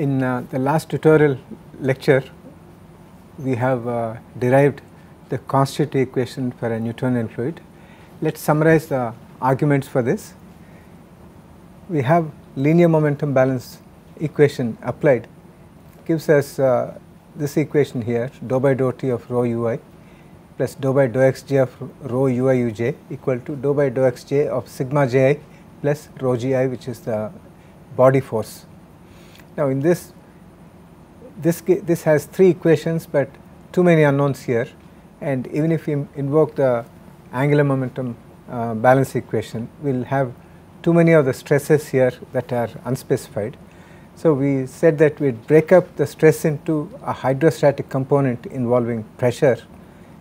In the last tutorial lecture, we have derived the constitutive equation for a Newtonian fluid. Let us summarize the arguments for this. We have linear momentum balance equation applied, gives us this equation here, dou by dou t of rho ui plus dou by dou xj of rho ui uj equal to dou by dou xj of sigma ji plus rho gi, which is the body force. Now, in this has three equations, but too many unknowns here, and even if we invoke the angular momentum balance equation, we will have too many of the stresses here that are unspecified. So, we said that we would break up the stress into a hydrostatic component involving pressure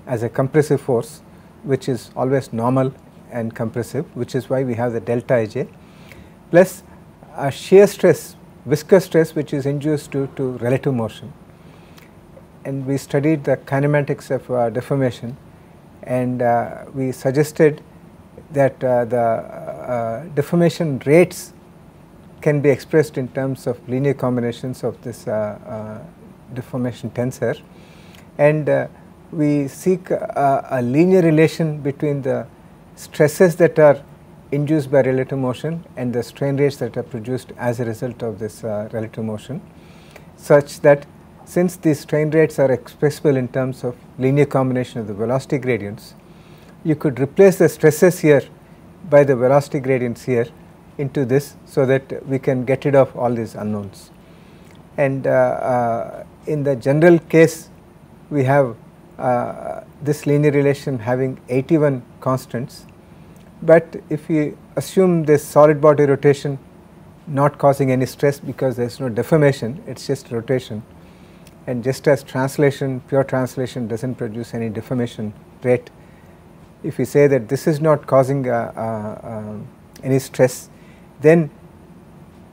as a compressive force, which is always normal and compressive, which is why we have the delta Ij, plus a shear stress, viscous stress, which is induced due to relative motion. And we studied the kinematics of deformation, and we suggested that the deformation rates can be expressed in terms of linear combinations of this deformation tensor, and we seek a linear relation between the stresses that are induced by relative motion and the strain rates that are produced as a result of this relative motion, such that since these strain rates are expressible in terms of linear combination of the velocity gradients, you could replace the stresses here by the velocity gradients here into this, so that we can get rid of all these unknowns. And in the general case, we have this linear relation having 81 constants. But if we assume this solid body rotation not causing any stress because there is no deformation, it is just rotation, and just as translation, pure translation does not produce any deformation rate, if we say that this is not causing any stress, then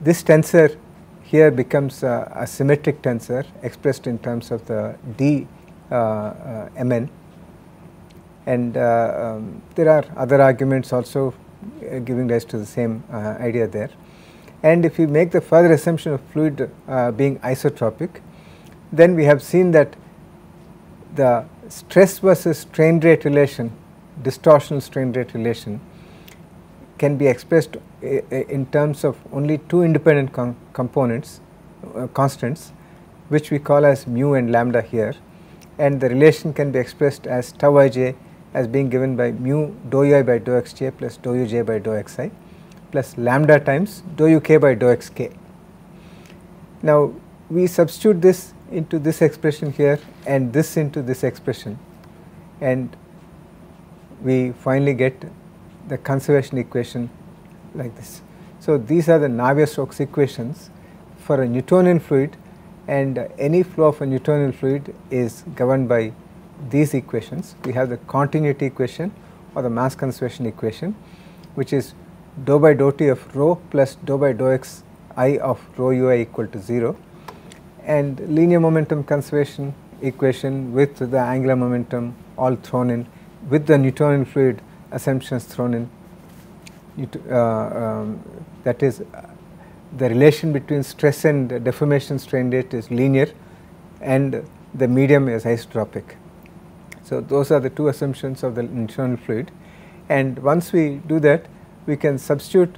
this tensor here becomes a symmetric tensor expressed in terms of the d mn. And there are other arguments also giving rise to the same idea there. And if we make the further assumption of fluid being isotropic, then we have seen that the stress versus strain rate relation, distortional strain rate relation, can be expressed in terms of only two independent components, constants, which we call as mu and lambda here, and the relation can be expressed as tau ij as being given by mu dou ui by dou xj plus dou uj by dou xi plus lambda times dou uk by dou xk. Now, we substitute this into this expression here and this into this expression, and we finally get the conservation equation like this. So, these are the Navier-Stokes equations for a Newtonian fluid, and any flow of a Newtonian fluid is governed by these equations. We have the continuity equation or the mass conservation equation, which is dou by dou t of rho plus dou by dou x I of rho ui equal to 0, and linear momentum conservation equation with the angular momentum all thrown in, with the Newtonian fluid assumptions thrown in. That is, the relation between stress and deformation strain rate is linear, and the medium is isotropic. So, those are the two assumptions of the Newtonian fluid, and once we do that, we can substitute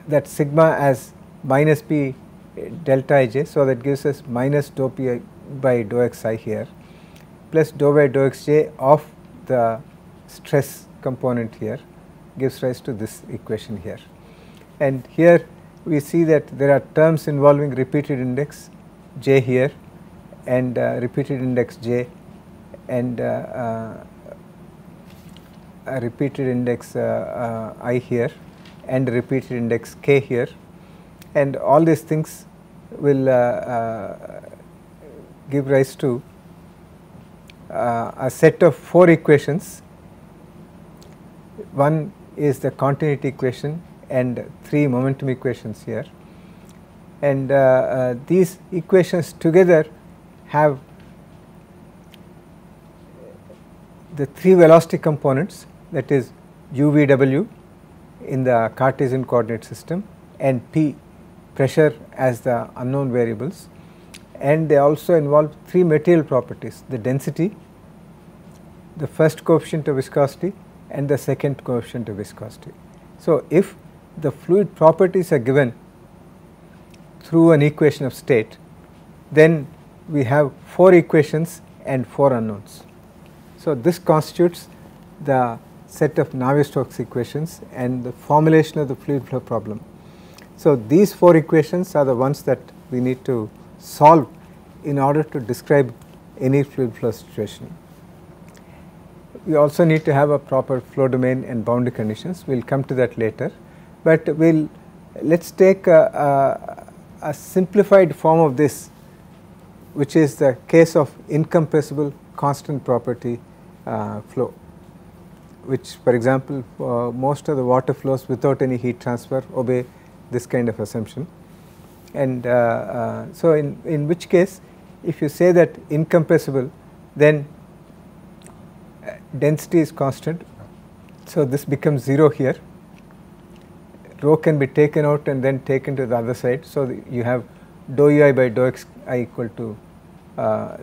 that sigma as minus p delta ij, so that gives us minus dou p by dou xi here plus dou by dou xj of the stress component here, gives rise to this equation here. And here we see that there are terms involving repeated index j here, and repeated index j, and a repeated index I here, and repeated index k here, and all these things will give rise to a set of four equations. One is the continuity equation and three momentum equations here, and these equations together have the three velocity components, that is u v w in the Cartesian coordinate system, and p pressure as the unknown variables, and they also involve three material properties: the density, the first coefficient of viscosity, and the second coefficient of viscosity. So, if the fluid properties are given through an equation of state, then we have 4 equations and 4 unknowns. So, this constitutes the set of Navier-Stokes equations and the formulation of the fluid flow problem. So, these 4 equations are the ones that we need to solve in order to describe any fluid flow situation. We also need to have a proper flow domain and boundary conditions. We will come to that later, but let us take a simplified form of this, which is the case of incompressible constant property flow, which, for example, most of the water flows without any heat transfer obey this kind of assumption. And so in which case, if you say that incompressible, then density is constant, so this becomes 0 here. Rho can be taken out and then taken to the other side, so you have dou ui by dou xi equal to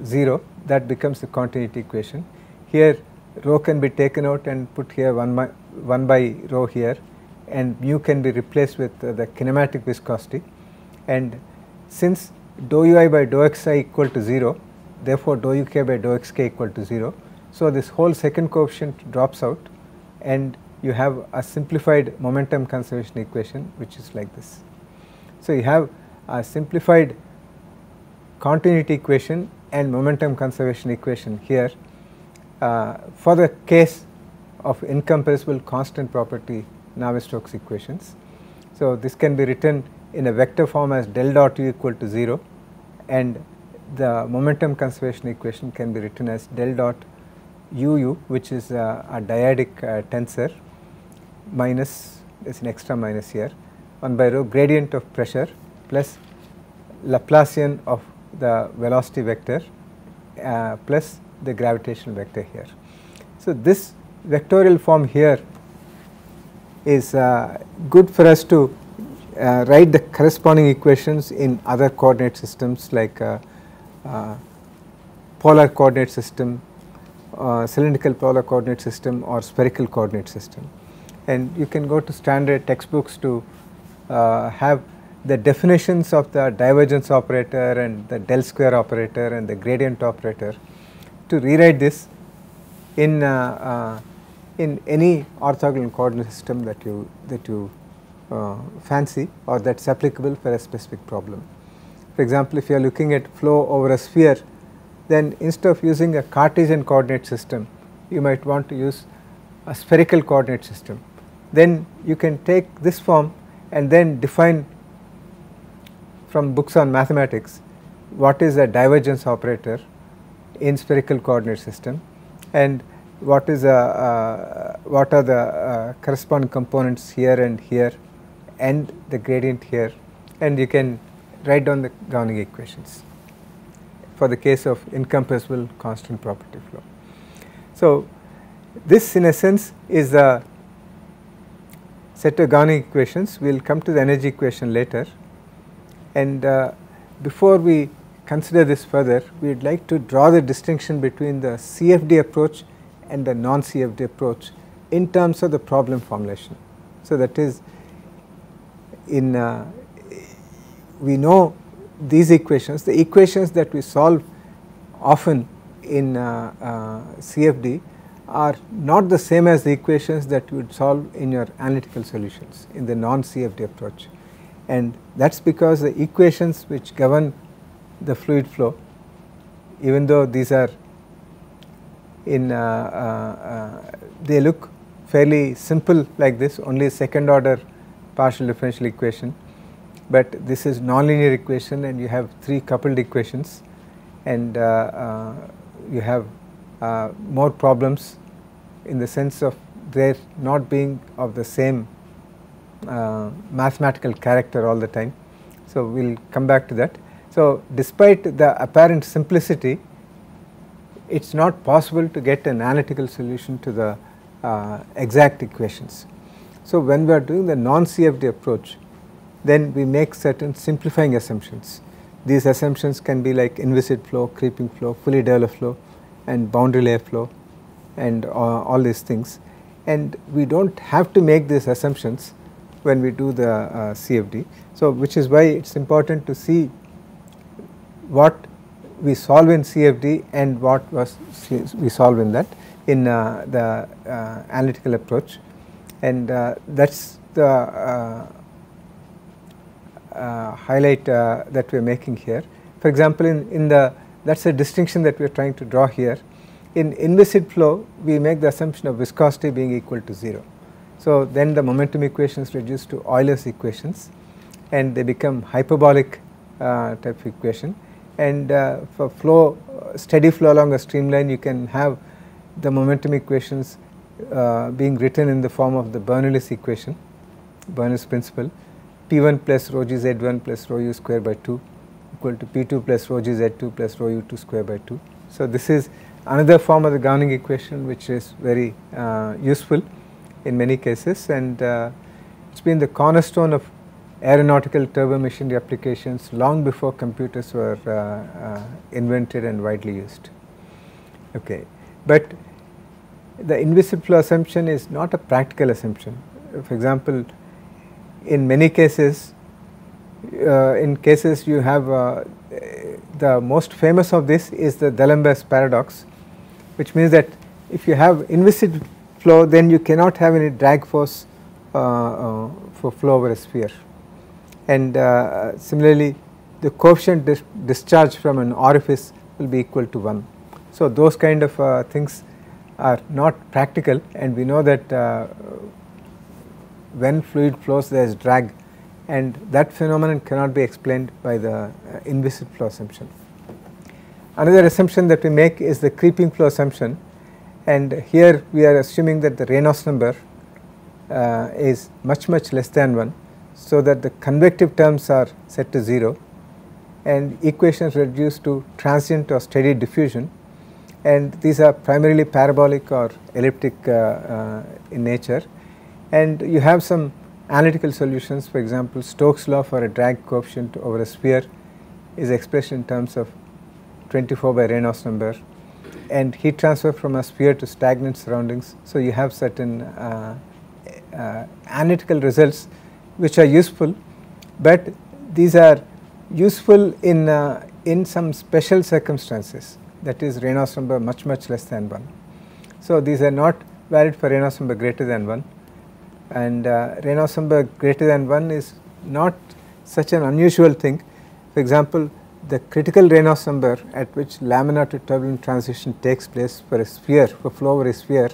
0. That becomes the continuity equation. Here rho can be taken out and put here 1 by rho here, and mu can be replaced with the kinematic viscosity, and since dou ui by dou xi equal to 0, therefore dou uk by dou xk equal to 0. So, this whole second coefficient drops out and you have a simplified momentum conservation equation, which is like this. So, you have a simplified continuity equation and momentum conservation equation here for the case of incompressible constant property Navier-Stokes equations. So, this can be written in a vector form as del dot u equal to 0, and the momentum conservation equation can be written as del dot uu, which is a dyadic tensor, minus, there is an extra minus here, 1 by rho gradient of pressure plus Laplacian of the velocity vector plus the gravitational vector here. So, this vectorial form here is good for us to write the corresponding equations in other coordinate systems like polar coordinate system, cylindrical polar coordinate system, or spherical coordinate system. And you can go to standard textbooks to have the definitions of the divergence operator and the del square operator and the gradient operator to rewrite this in any orthogonal coordinate system that you fancy or that is applicable for a specific problem. For example, if you are looking at flow over a sphere, then instead of using a Cartesian coordinate system, you might want to use a spherical coordinate system. Then you can take this form and then define from books on mathematics what is a divergence operator in spherical coordinate system, and what are the corresponding components here and here and the gradient here, and you can write down the governing equations for the case of incompressible constant property flow. So, this in a sense is the set of governing equations. We will come to the energy equation later, and before we consider this further, we would like to draw the distinction between the CFD approach and the non-CFD approach in terms of the problem formulation. So, that is we know these equations, the equations that we solve often in CFD are not the same as the equations that you would solve in your analytical solutions in the non-CFD approach, and that is because the equations which govern the fluid flow, even though these are in they look fairly simple like this, only second order partial differential equation, but this is nonlinear equation and you have 3 coupled equations, and you have more problems in the sense of their not being of the same mathematical character all the time. So, we will come back to that. So, despite the apparent simplicity, it is not possible to get an analytical solution to the exact equations. So, when we are doing the non-CFD approach, then we make certain simplifying assumptions. These assumptions can be like inviscid flow, creeping flow, fully developed flow, and boundary layer flow, and all these things. And we do not have to make these assumptions when we do the CFD. So, which is why it is important to see what we solve in CFD and what was we solve in that in the analytical approach, and that is the highlight that we are making here. For example, in the that is a distinction that we are trying to draw here. In inviscid flow, we make the assumption of viscosity being equal to 0. So, then the momentum equations reduce to Euler's equations and they become hyperbolic type of equation, and for flow steady flow along a streamline, you can have the momentum equations being written in the form of the Bernoulli's equation, Bernoulli's principle, P1 plus rho g z1 plus rho u square by 2 equal to P2 plus rho g z2 plus rho u2 square by 2. So, this is another form of the governing equation which is very useful in many cases, and it has been the cornerstone of aeronautical turbo machinery applications long before computers were invented and widely used. Okay. But the inviscid flow assumption is not a practical assumption. For example, in many cases, you have the most famous of this is the D'Alembert's paradox, which means that if you have inviscid flow, then you cannot have any drag force for flow over a sphere, and similarly the coefficient discharge from an orifice will be equal to 1. So, those kind of things are not practical, and we know that when fluid flows there is drag, and that phenomenon cannot be explained by the inviscid flow assumption. Another assumption that we make is the creeping flow assumption, and here we are assuming that the Reynolds number is much less than 1, so that the convective terms are set to 0 and equations reduce to transient or steady diffusion, and these are primarily parabolic or elliptic in nature, and you have some analytical solutions. For example, Stokes' law for a drag coefficient over a sphere is expressed in terms of 24 by Reynolds number, and heat transfer from a sphere to stagnant surroundings. So, you have certain analytical results which are useful, but these are useful in some special circumstances, that is Reynolds number much less than 1. So, these are not valid for Reynolds number greater than 1, and Reynolds number greater than 1 is not such an unusual thing. For example, the critical Reynolds number at which laminar to turbulent transition takes place for a sphere, for flow over a sphere,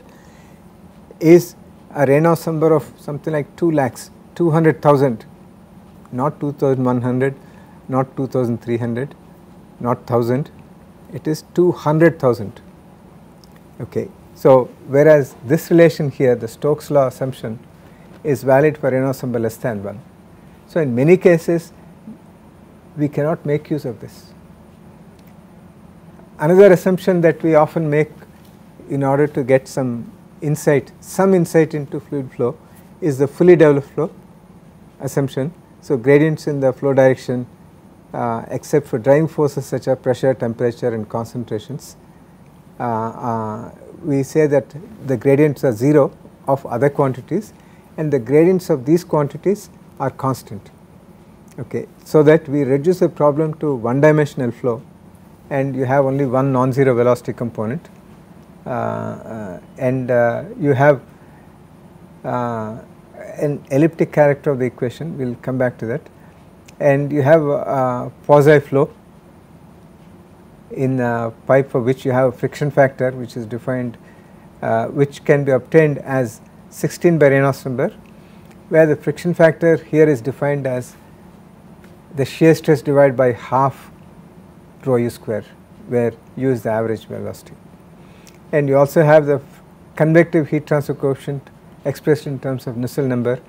is a Reynolds number of something like 2 lakhs, 200,000, not 2,100, not 2,300, not 1,000, it is 200,000. Okay. So, whereas this relation here, the Stokes' law assumption, is valid for Reynolds number less than 1. So, in many cases we cannot make use of this. Another assumption that we often make in order to get some insight into fluid flow is the fully developed flow assumption. So, gradients in the flow direction except for driving forces such as pressure, temperature and concentrations, we say that the gradients are 0 of other quantities, and the gradients of these quantities are constant. Okay. So, that we reduce the problem to one dimensional flow, and you have only one non-zero velocity component, and you have an elliptic character of the equation, we will come back to that, and you have quasi flow in a pipe for which you have a friction factor which is defined, which can be obtained as 16 by Reynolds number, where the friction factor here is defined as the shear stress divided by half rho u square, where u is the average velocity. And you also have the convective heat transfer coefficient expressed in terms of Nusselt number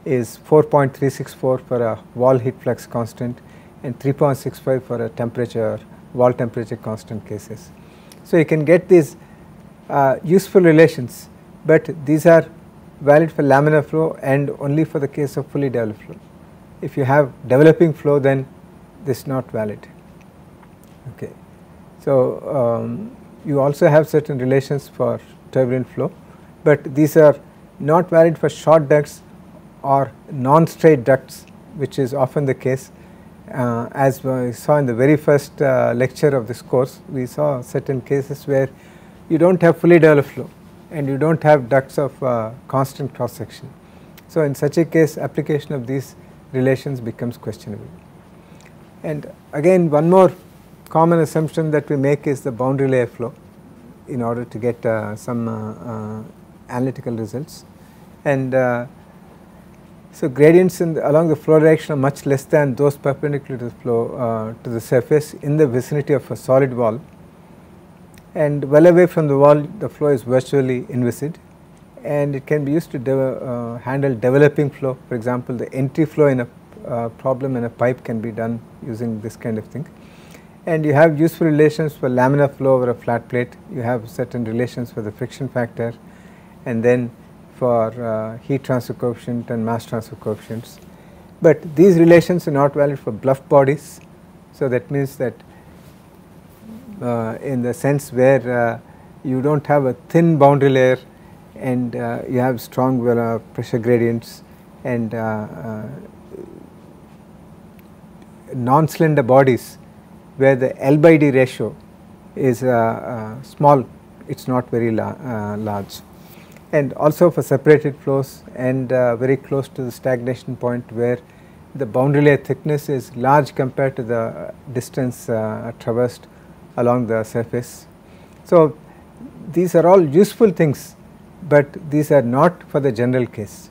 is 4.364 for a wall heat flux constant and 3.65 for a temperature, wall temperature constant cases. So, you can get these useful relations, but these are valid for laminar flow and only for the case of fully developed flow. If you have developing flow, then this is not valid. Okay. So, you also have certain relations for turbulent flow, but these are not valid for short ducts or non-straight ducts, which is often the case. As we saw in the very first lecture of this course, we saw certain cases where you do not have fully developed flow and you do not have ducts of constant cross section. So, in such a case, application of these relations becomes questionable. And again, one more common assumption that we make is the boundary layer flow in order to get some analytical results. And so gradients along the flow direction are much less than those perpendicular to the flow to the surface in the vicinity of a solid wall, and well away from the wall the flow is virtually inviscid, and it can be used to handle developing flow. For example, the entry flow in a problem in a pipe can be done using this kind of thing. And you have useful relations for laminar flow over a flat plate, you have certain relations for the friction factor, and then for heat transfer coefficient and mass transfer coefficients. But these relations are not valid for bluff bodies. So, that means that in the sense where you do not have a thin boundary layer and you have strong pressure gradients and non-cylinder bodies where the L by D ratio is small, it is not very large. And also for separated flows and very close to the stagnation point where the boundary layer thickness is large compared to the distance traversed along the surface. So, these are all useful things, but these are not for the general case,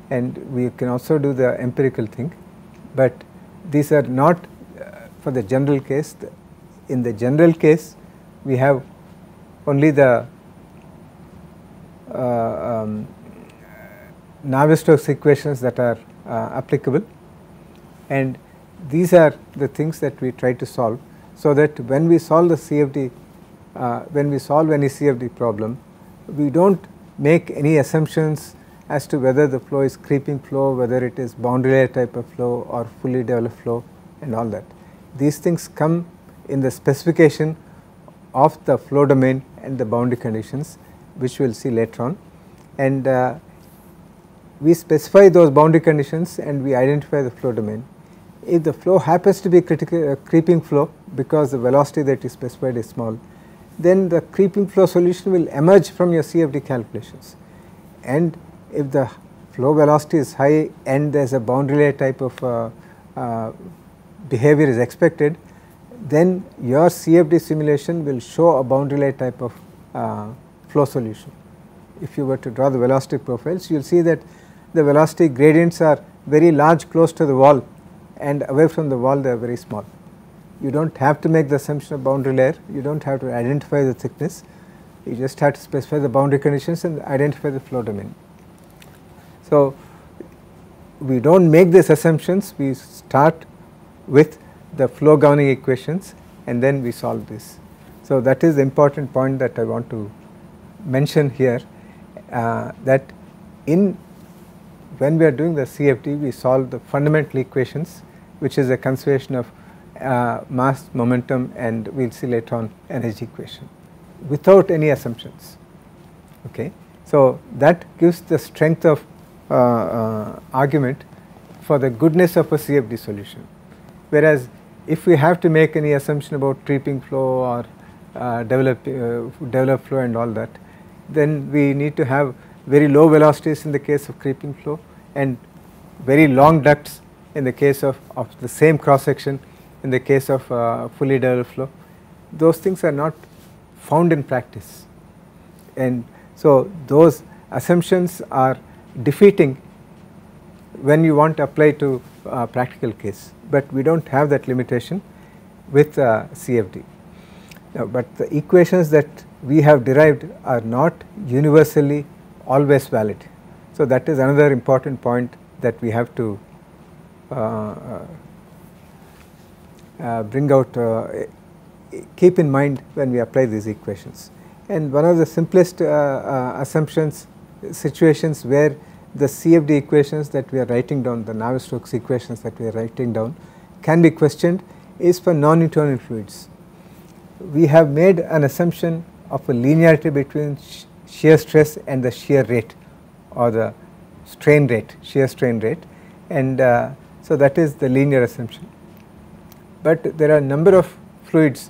and we can also do the empirical thing, but these are not for the general case. In the general case, we have only the Navier-Stokes equations that are applicable, and these are the things that we try to solve, so that when we solve the CFD, when we solve any CFD problem, we do not make any assumptions as to whether the flow is creeping flow, whether it is boundary layer type of flow or fully developed flow and all that. These things come in the specification of the flow domain and the boundary conditions, which we will see later on, and we specify those boundary conditions and we identify the flow domain. If the flow happens to be creeping flow because the velocity that is specified is small, then the creeping flow solution will emerge from your CFD calculations. And if the flow velocity is high and there is a boundary layer type of behavior is expected, then your CFD simulation will show a boundary layer type of flow solution. If you were to draw the velocity profiles, you will see that the velocity gradients are very large close to the wall, and away from the wall they are very small. You do not have to make the assumption of boundary layer, you do not have to identify the thickness, you just have to specify the boundary conditions and identify the flow domain. So, we do not make these assumptions, we start with the flow governing equations and then we solve this. So, that is the important point that I want to mention here, that when we are doing the CFD, we solve the fundamental equations, which is a conservation of mass, momentum, and we will see later on energy equation, without any assumptions. Okay. So, that gives the strength of argument for the goodness of a CFD solution, whereas if we have to make any assumption about creeping flow or develop flow and all that, then we need to have very low velocities in the case of creeping flow and very long ducts in the case of the same cross section in the case of fully developed flow. Those things are not found in practice, and so those assumptions are defeating when you want to apply to practical case, but we do not have that limitation with CFD. Now, but the equations that we have derived are not universally always valid. So, that is another important point that we have to bring out, keep in mind when we apply these equations. And one of the simplest assumptions, situations where the CFD equations that we are writing down, the Navier-Stokes equations that we are writing down can be questioned is for non-Newtonian fluids. We have made an assumption of a linearity between shear stress and the shear rate or the strain rate, shear strain rate, and so that is the linear assumption. But there are a number of fluids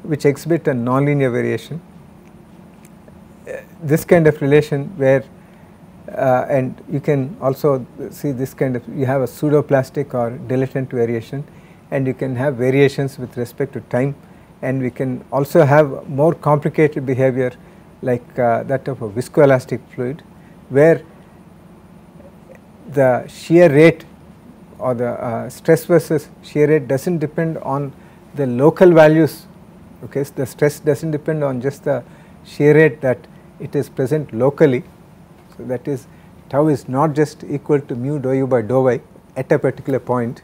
which exhibit a nonlinear variation. This kind of relation where and you can also see this kind of, you have a pseudoplastic or dilettante variation, and you can have variations with respect to time, and we can also have more complicated behavior like that of a viscoelastic fluid, where the shear rate or the stress versus shear rate does not depend on the local values. Okay, so the stress does not depend on just the shear rate that it is present locally. So that is, tau is not just equal to mu dou u by dou y at a particular point.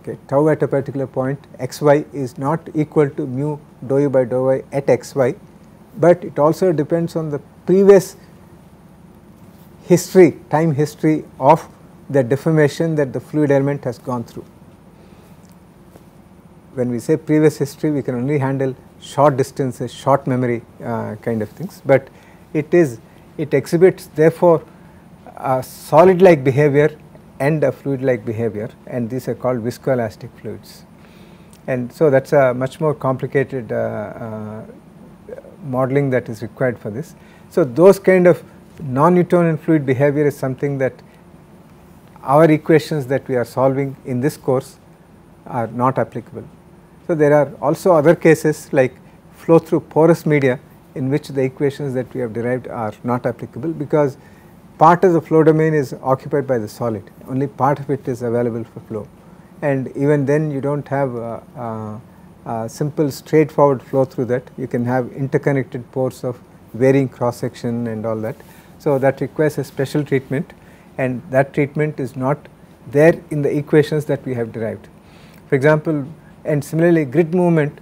Okay, tau at a particular point xy is not equal to mu dou u by dou y at xy, but it also depends on the previous history, time history of the deformation that the fluid element has gone through. When we say previous history, we can only handle short distances, short memory kind of things, but it exhibits therefore a solid like behavior and a fluid like behavior, and these are called viscoelastic fluids. And so that is a much more complicated modeling that is required for this. So those kind of non-Newtonian fluid behavior is something that our equations that we are solving in this course are not applicable. So there are also other cases like flow through porous media in which the equations that we have derived are not applicable, because part of the flow domain is occupied by the solid, only part of it is available for flow, and even then you do not have a simple straightforward flow through that. You can have interconnected pores of varying cross section and all that. So that requires a special treatment, and that treatment is not there in the equations that we have derived. For example, and similarly grid movement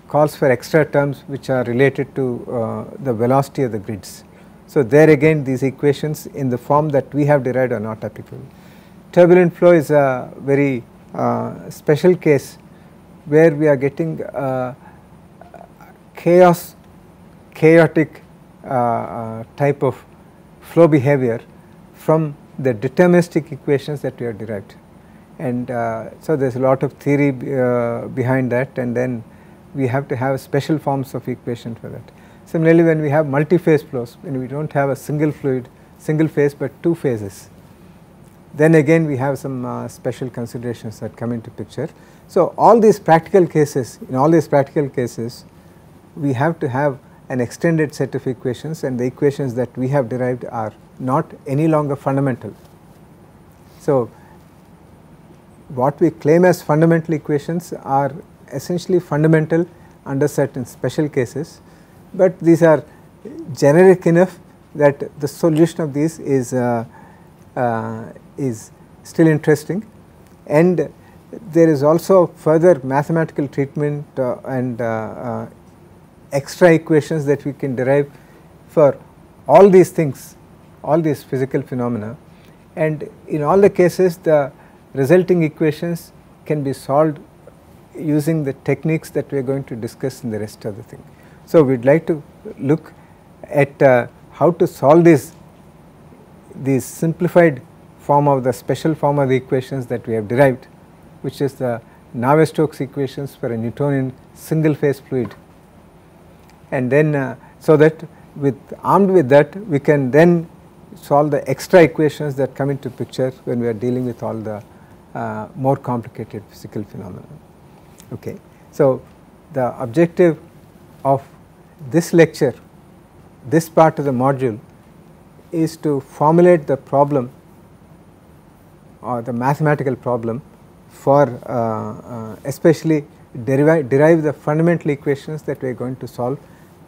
calls for extra terms which are related to the velocity of the grids. So there again these equations in the form that we have derived are not applicable. Turbulent flow is a very special case where we are getting chaotic type of flow behavior from the deterministic equations that we have derived, and so there is a lot of theory behind that, and then we have to have special forms of equation for that. Similarly, when we have multi-phase flows, when we do not have a single fluid, single phase, but two phases, then again we have some special considerations that come into picture. So all these practical cases, in all these practical cases, we have to have an extended set of equations, and the equations that we have derived are not any longer fundamental. So what we claim as fundamental equations are essentially fundamental under certain special cases, but these are generic enough that the solution of these is still interesting, and there is also further mathematical treatment and extra equations that we can derive for all these things, all these physical phenomena, and in all the cases the resulting equations can be solved using the techniques that we are going to discuss in the rest of the thing. So we would like to look at how to solve these simplified form of the special form of the equations that we have derived, which is the Navier-Stokes equations for a Newtonian single phase fluid, and then so that armed with that we can then solve the extra equations that come into picture when we are dealing with all the more complicated physical phenomena. Okay. So the objective of this lecture, this part of the module, is to formulate the problem or the mathematical problem for especially derive the fundamental equations that we are going to solve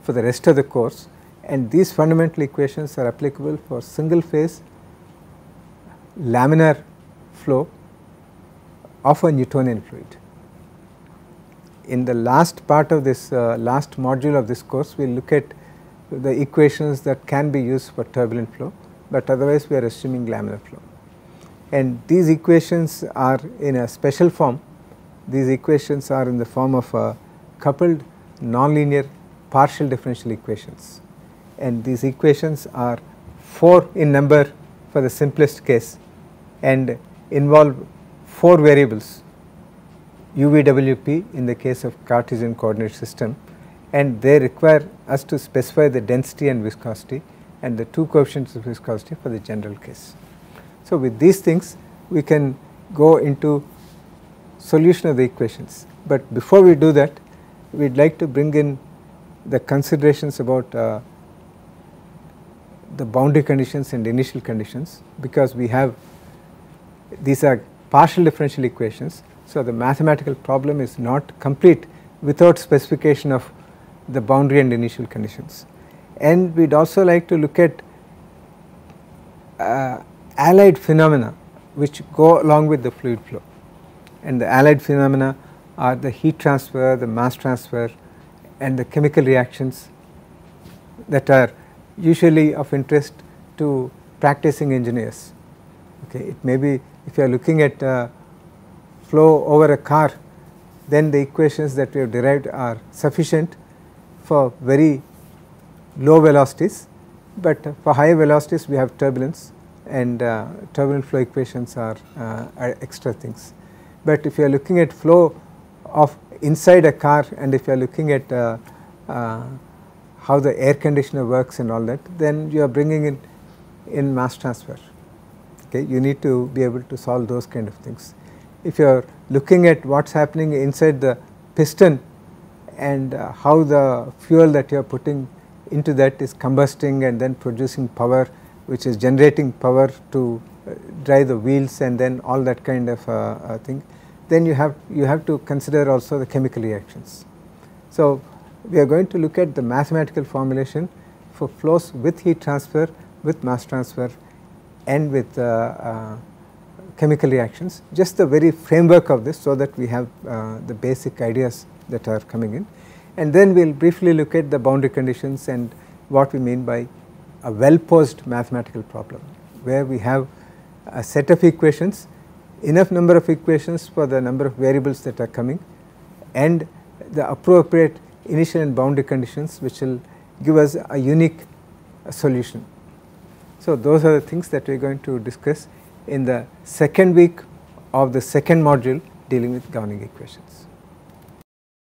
for the rest of the course, and these fundamental equations are applicable for single phase laminar flow of a Newtonian fluid. In the last part of this last module of this course, we will look at the equations that can be used for turbulent flow. but otherwise we are assuming laminar flow. And these equations are in a special form. These equations are in the form of coupled nonlinear partial differential equations, and these equations are 4 in number for the simplest case and involve 4 variables, UVWP in the case of Cartesian coordinate system, and they require us to specify the density and viscosity and the 2 coefficients of viscosity for the general case. So, with these things we can go into solution of the equations, but before we do that we would like to bring in the considerations about the boundary conditions and initial conditions, because we have these are partial differential equations. So, the mathematical problem is not complete without specification of the boundary and initial conditions. And we would also like to look at allied phenomena which go along with the fluid flow, and the allied phenomena are the heat transfer, the mass transfer, and the chemical reactions that are usually of interest to practicing engineers. Okay, it may be if you are looking at flow over a car, then the equations that we have derived are sufficient for very low velocities, but for higher velocities we have turbulence, and turbulent flow equations are extra things. But if you are looking at flow of inside a car, and if you are looking at how the air conditioner works and all that, then you are bringing in mass transfer. Okay, you need to be able to solve those kind of things. If you are looking at what is happening inside the piston and how the fuel that you are putting into that is combusting and then producing power, which is generating power to drive the wheels and then all that kind of thing, then you have to consider also the chemical reactions. So, we are going to look at the mathematical formulation for flows with heat transfer, with mass transfer, and with chemical reactions, just the very framework of this, so that we have the basic ideas that are coming in. And then we will briefly look at the boundary conditions and what we mean by a well posed mathematical problem, where we have a set of equations, enough number of equations for the number of variables that are coming, and the appropriate initial and boundary conditions which will give us a unique solution. So, those are the things that we are going to discuss in the second week of the second module dealing with governing equations.